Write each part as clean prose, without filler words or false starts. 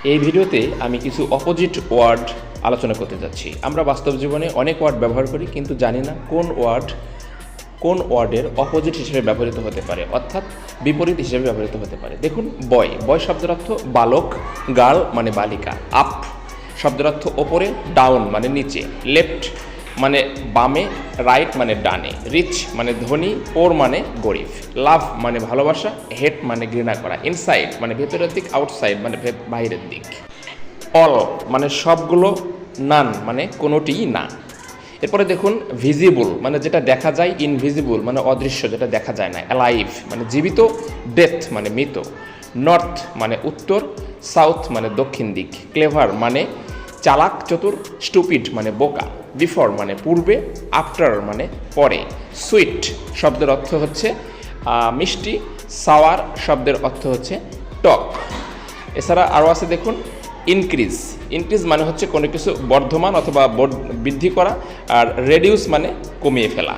এই ভিডিওতে আমি কিছু অপোজিট ওয়ার্ড আলোচনা করতে যাচ্ছি। আমরা বাস্তব জীবনে অনেক ওয়ার্ড ব্যবহার করি, কিন্তু জানি না কোন ওয়ার্ডের অপোজিট হিসেবে ব্যবহৃত হতে পারে, অর্থাৎ বিপরীত হিসেবে ব্যবহৃত হতে পারে। দেখুন, বয় শব্দের অর্থ বালক, গার্ল মানে বালিকা। আপ শব্দের অর্থ ওপরে, ডাউন মানে নিচে, লেফট মানে বামে, রাইট মানে ডানে, রিচ মানে ধনী, পোর মানে গরিব, লাভ মানে ভালোবাসা, হেট মানে ঘৃণা করা, ইনসাইড মানে ভেতরের দিক, আউটসাইড মানে বাইরের দিক, অল মানে সবগুলো, নান মানে কোনোটিই না। এরপরে দেখুন, ভিজিবল মানে যেটা দেখা যায়, ইনভিজিবল মানে অদৃশ্য যেটা দেখা যায় না, অ্যালাইভ মানে জীবিত, ডেথ মানে মৃত, নর্থ মানে উত্তর, সাউথ মানে দক্ষিণ দিক, ক্লেভার মানে চালাক চতুর, স্টুপিড মানে বোকা, বিফোর মানে পূর্বে, আফটার মানে পরে, সুইট শব্দের অর্থ হচ্ছে মিষ্টি, সাওয়ার শব্দের অর্থ হচ্ছে টক। এছাড়া আরও আছে দেখুন, ইনক্রিজ মানে হচ্ছে কোনো কিছু বর্ধমান অথবা বৃদ্ধি করা, আর রেডিউস মানে কমিয়ে ফেলা।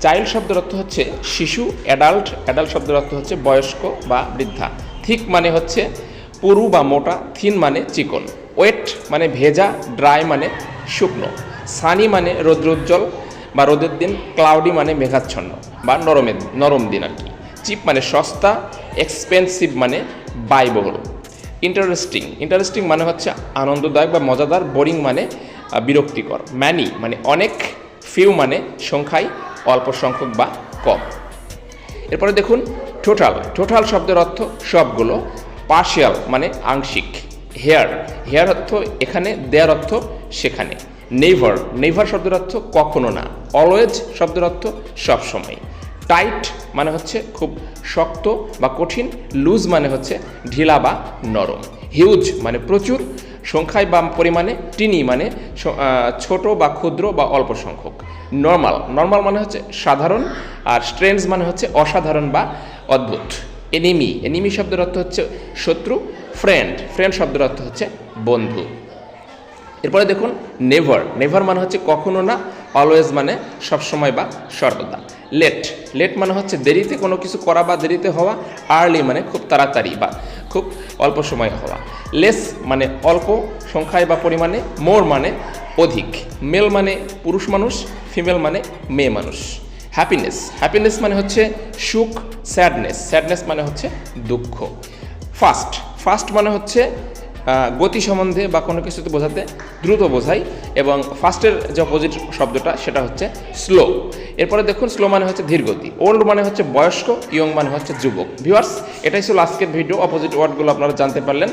চাইল্ড শব্দের অর্থ হচ্ছে শিশু, অ্যাডাল্ট শব্দের অর্থ হচ্ছে বয়স্ক বা বৃদ্ধা। থিক মানে হচ্ছে পুরু বা মোটা, থিন মানে চিকন, ওয়েট মানে ভেজা, ড্রাই মানে শুকনো, সানি মানে রৌদ্রোজ্জ্বল বা রোদের দিন, ক্লাউডি মানে মেঘাচ্ছন্ন বা নরম দিন আর কি, চিপ মানে সস্তা, এক্সপেন্সিভ মানে ব্যয়বহুল। ইন্টারেস্টিং মানে হচ্ছে আনন্দদায়ক বা মজাদার, বোরিং মানে বিরক্তিকর, ম্যানি মানে অনেক, ফিউ মানে সংখ্যায় অল্প সংখ্যক বা কম। এরপরে দেখুন, টোটাল শব্দের অর্থ সবগুলো, পার্শিয়াল মানে আংশিক, হেয়ার অর্থ এখানে, দেয়ার অর্থ সেখানে, নেভার শব্দের অর্থ কখনো না, অলওয়েজ শব্দের অর্থ সবসময়, টাইট মানে হচ্ছে খুব শক্ত বা কঠিন, লুজ মানে হচ্ছে ঢিলা বা নরম, হিউজ মানে প্রচুর সংখ্যায় বা পরিমাণে, টিনি মানে ছোট বা ক্ষুদ্র বা অল্প সংখ্যক, নর্মাল মানে হচ্ছে সাধারণ, আর স্ট্রেঞ্জ মানে হচ্ছে অসাধারণ বা অদ্ভুত। এনিমি শব্দের অর্থ হচ্ছে শত্রু, ফ্রেন্ড শব্দের অর্থ হচ্ছে বন্ধু। এরপরে দেখুন, নেভার মানে হচ্ছে কখনো না, অলওয়েজ মানে সবসময় বা সর্বদা, লেট মানে হচ্ছে দেরিতে কোনো কিছু করা বা দেরিতে হওয়া, আর্লি মানে খুব তাড়াতাড়ি বা খুব অল্প সময় হওয়া, লেস মানে অল্প সংখ্যায় বা পরিমাণে, মোর মানে অধিক, মেল মানে পুরুষ মানুষ, ফিমেল মানে মেয়ে মানুষ। হ্যাপিনেস মানে হচ্ছে সুখ, স্যাডনেস মানে হচ্ছে দুঃখ। ফাস্ট মানে হচ্ছে গতি সম্বন্ধে বা কোনো কিছুতে বোঝাতে দ্রুত বোঝায়, এবং ফাস্টের যে অপোজিট শব্দটা সেটা হচ্ছে স্লো। এরপরে দেখুন, স্লো মানে হচ্ছে ধীরগতি, ওল্ড মানে হচ্ছে বয়স্ক, ইয়ং মানে হচ্ছে যুবক। ভিউয়ার্স, এটাই ছিল আজকের ভিডিও। অপোজিট ওয়ার্ডগুলো আপনারা জানতে পারলেন।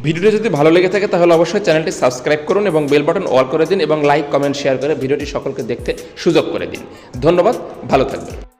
ভিডিওটি যদি ভালো লেগে থাকে তাহলে অবশ্যই চ্যানেলটি সাবস্ক্রাইব করুন এবং বেল বাটন অল করে দিন, এবং লাইক, কমেন্ট, শেয়ার করে ভিডিওটি সকলকে দেখতে সুযোগ করে দিন। ধন্যবাদ, ভালো থাকবেন।